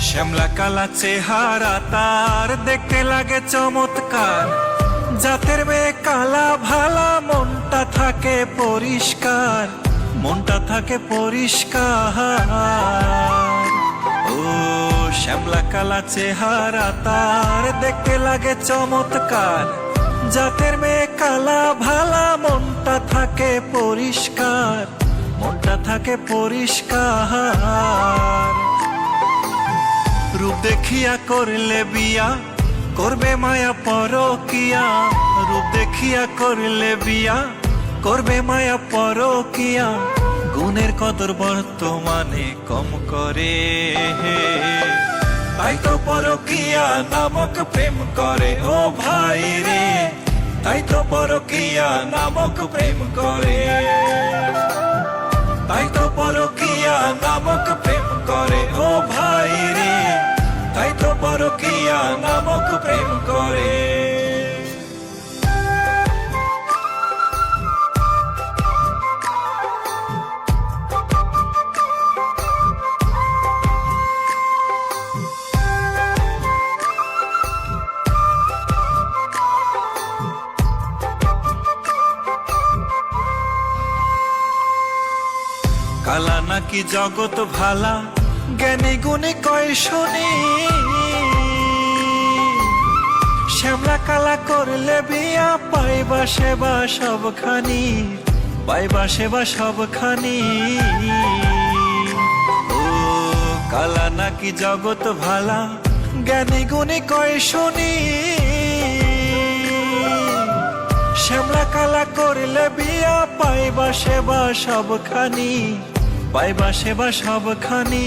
শ্যামলা কালা চেহারা তার দেখতে লাগে চমৎকার। জাতের মেয়ে কালা ভালা, মনটা থাকে পরিষ্কার, মনটা থাকে পরিষ্কার। ও শ্যামলা কালা চেহারা তার দেখতে লাগে চমৎকার। জাতের মেয়ে কালা ভালা, মনটা থাকে পরিষ্কার, মনটা থাকে পরিষ্কার। রূপ দেখিয়া করলে বিয়া, করবে মায়া পরকিয়া। রূপ দেখিয়া করলে বিয়া, করবে মায়া পরকিয়া। গুণের কদর বর্তমানে কম করে, তাই তো পরকিয়া নামক প্রেম করে। ও ভাই রে, তাই তো পরকিয়া নামক প্রেম করে। তাই তো পরকিয়া নামক প্রেম করে। ও ভাই রে, তাই তো পরকিয়া নামক প্রেম করে। কালা নাকি জগৎ ভালা, জ্ঞানী গুণী কয় শুনি। শ্যামলা কালা করলে বিয়া, পাইবা সেবা সবখানি, পাইবা সেবা সবখানি। ও কালা নাকি জগৎ ভালা, জ্ঞানী গুণী কয় শুনি। শ্যামলা কালা করলে বিয়া, পাইবা সেবা সবখানি, পাইবা সেবা সবখানি।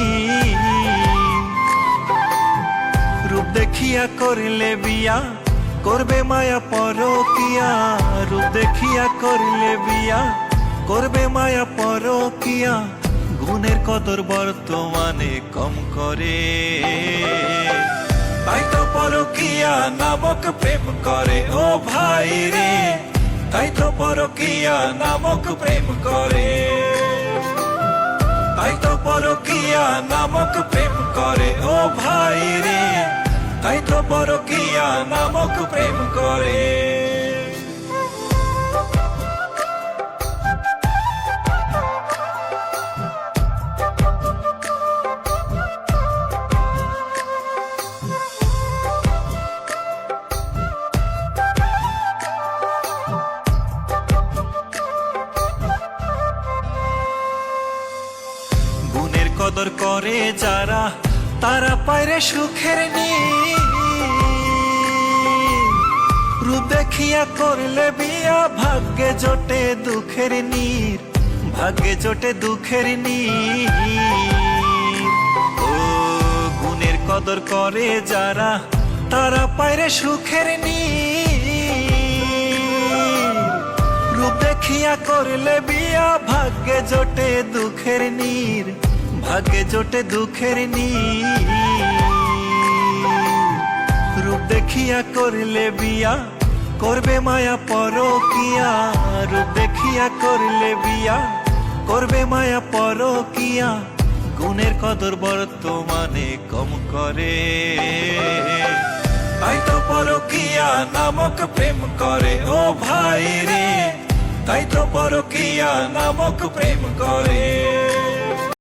রূপ দেখিয়া করলে বিয়া, করবে মায়া পরকিয়া। রূপ দেখিয়া করলে বিয়া, করবে মায়া পরকিয়া। গুণের কদর বর্তমানে কম করে, তাই তো পরকিয়া নামক প্রেম করে। ও ভাই রে, তাই তো পরকিয়া নামক প্রেম করে। তাই তো পরকিয়া নামক প্রেম করে। ও ভাই রে, তাই তো পরকিয়া নামক প্রেম করে। গুণের কদর করে যারা, তারা পায়রে সুখের নীড়। রূপ দেখিয়া করলে বিয়া, ভাগ্যে জোটে দুঃখের নীড়, ভাগ্যে জোটে দুঃখের নীড়। ও গুণের কদর করে যারা, তারা পায়রে সুখের নীড়। রূপ দেখিয়া করলে বিয়া, ভাগ্যে জোটে দুঃখের নীড়, ভাগ্যে জোটে দুঃখের নীড়। রূপ দেখিয়া করলে বিয়া, করবে মায়া পরকিয়া। রূপ দেখিয়া করলে বিয়া, করবে মায়া পরকিয়া। গুণের কদর বর্তমানে কম করে, তাই তো পরকিয়া নামক প্রেম করে। ও ভাই রে, তাই তো পরকিয়া নামক প্রেম করে।